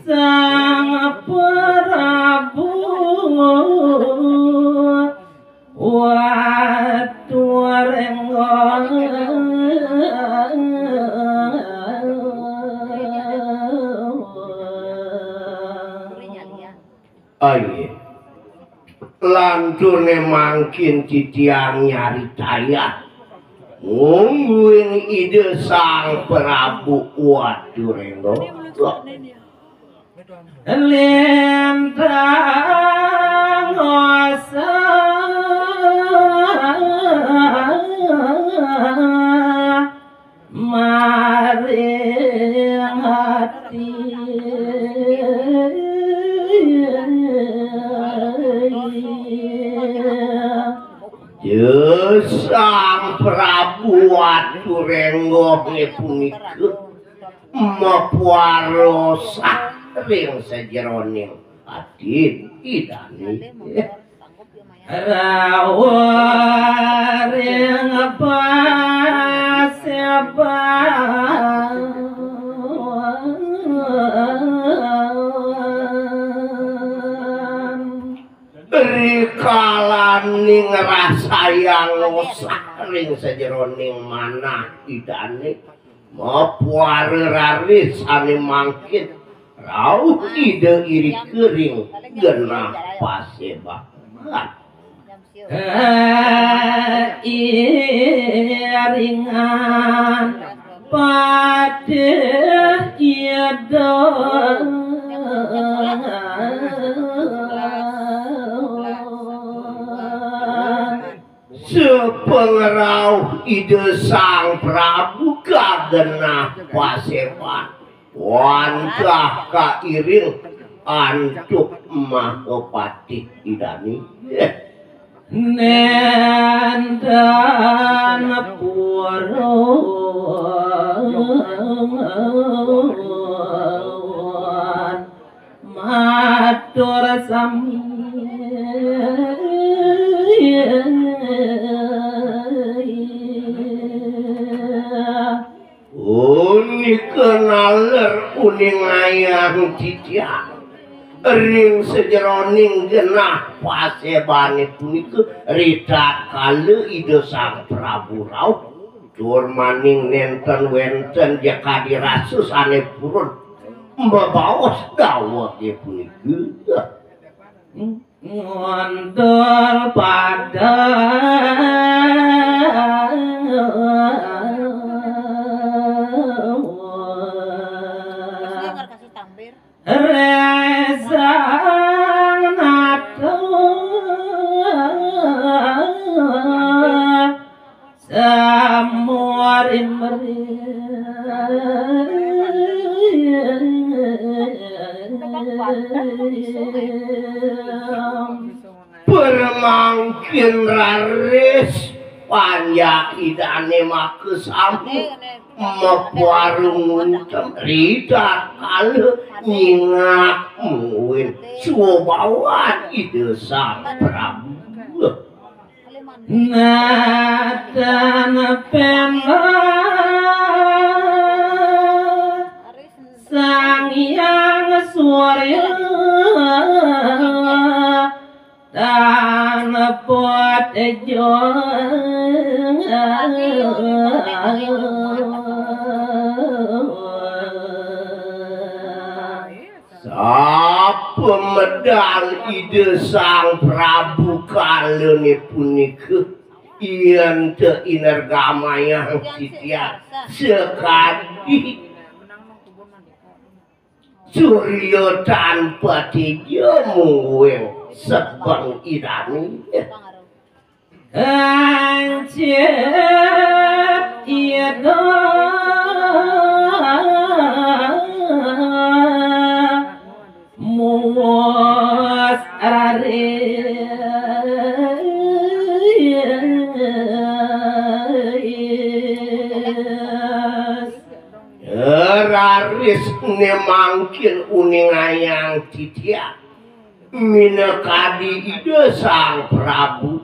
Sang Prabu Aye. Landune mangkin titiang nyari tayat. Ngungguin ide sang Prabu waduh reno. lintang osa maring hati Sang Prabu waduh renggoh punika mapuarosa ring sejeroning adit idani rawaring rikalaning rasayang saring sejeroning manah idane mapuare raris ane mangkit rauh ide iri kering genah pasebak iringan pada iado sepengerau ide sang Prabu kagenah paseban wantah kairing antuk mahopati idani nendan puro matur sami uni kenaler uning ayang titiang ring sejeroning genah pasebane punika ridak kale ide sang Prabu rauh tur maning nenten wenten jakadi rasus ane purun mbabaos dawuh punika ngontor pada reza nato samuarin permangkin raris panjak idane makesami mepuarung ridak kale nyingak muin suwabawan ide sang Prabu natan pena sang yang surya tan pot jo pemedal ide sang Prabu kalene punika yen te inergamayang titiang sekadi surya tanpa tijamuing sebang idani anjir iado muas are Aris nemangkin uningayang titia minekadi ide sang Prabu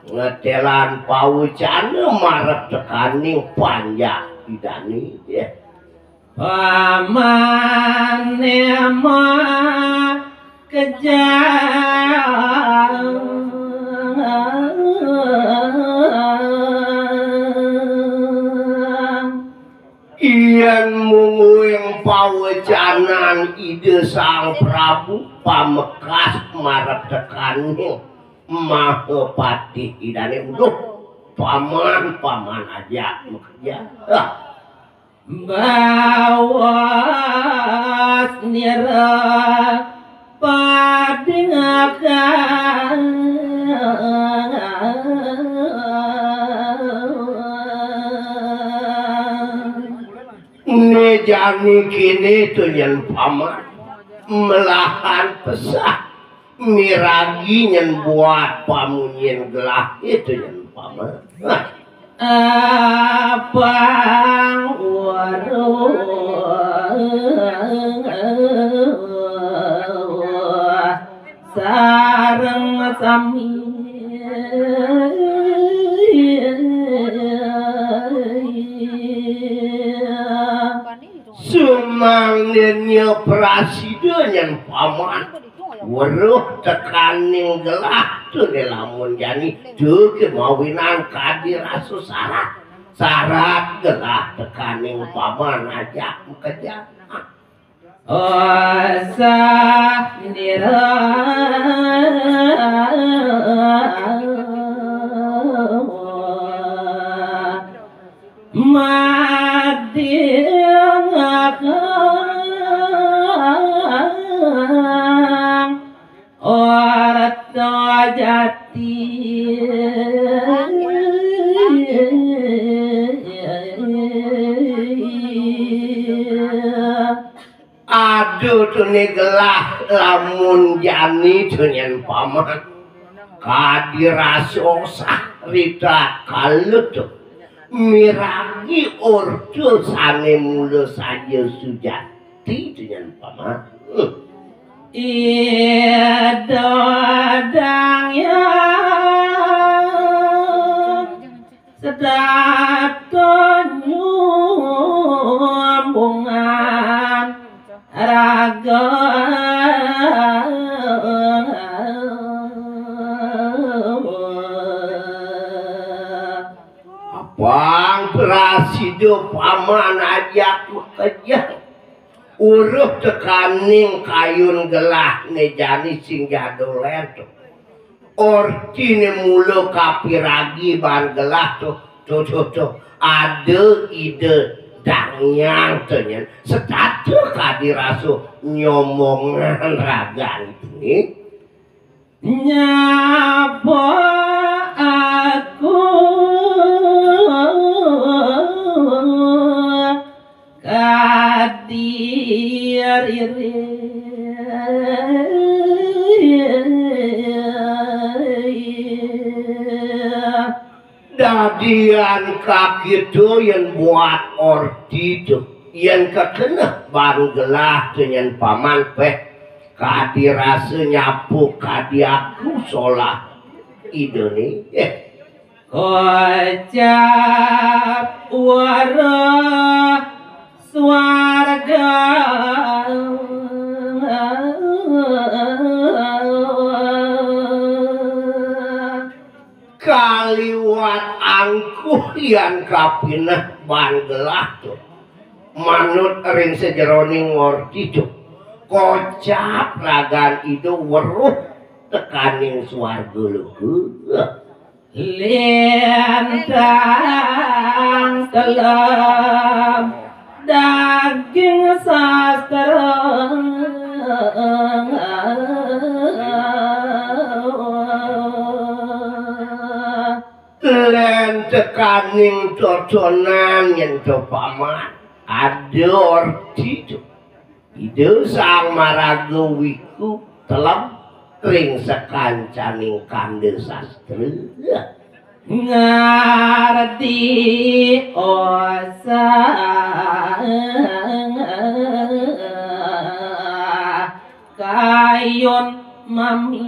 ngetelan pawucana marep tekaning panjang idani ya. Paman nema kejam iyan munguing pawecanan ide sang Prabu pamekas marep tekaning Mahapati idane uduh paman aja bekerja bawas nira padingakan nejani kini tuh yang paman melahan pesah miragi nyen buat pamunyen gelah itu yang paman abang sareng sami sumangnya presiden yang paman weruh tekaning gelah tuh lamun jani tuh kemawinan kadirasu syarat gelah tekaning paman aja kerja Osa nira madingakan orat jati aduh tuh nih gelah lamun jani tuh nyen paman kadiraso rita kalut tuh miragi ordo sane mulu saja sujati tuh nyen paman idadang yang sedaton nyumbungan raga abang prasido paman ajak bekerja uruh tekaning kayun gelah nejani sing jadolen tuh orti ne mulo kapiragi ban gelah tuh ada ide dangyang tenyen setatu kadirasu nyomongan ragan ini nyapa aku kadir dadian kaki tuh yang buat ordi tuh yang kekena baru gelah dengan paman peh kadirase nyapu kadiaku sholat ide nih kocap wara swarga kaliwat angkuh yang kapinah banggelah tuh manut ring sejeroning ngorti tuh kocap ragan itu weruh tekaning swarga luhur lintang kelam daging sastra len tekaning dodonan yang paman ada orti tuh ide sang maraga wiku telam ring sekancaning kande sastra ngarti osa ayun mami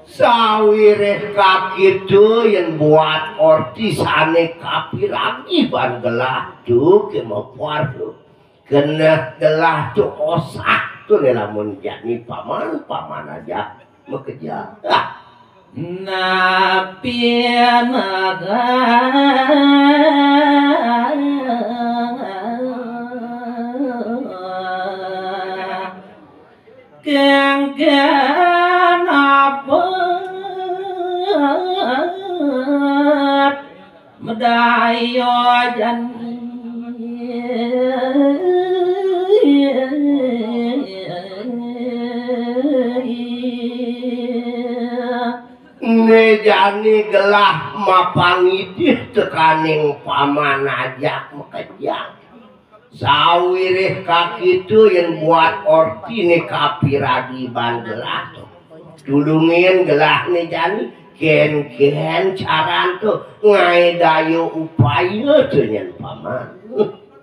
sawire kakitu yang buat ortisane kapiragi ban gelah tuh kemaparu kena gelah tuh osak tuh lamun jadi paman aja bekerja napi naga keng kenapa medayo jani ngejani gelah mapangidih tekaning paman aja mekejang sawirih kaki itu yang buat orti nih kapiragi ban gelah tuh dulungin gelah nih jani gen caran tuh ngai dayo upaya tuh nyen paman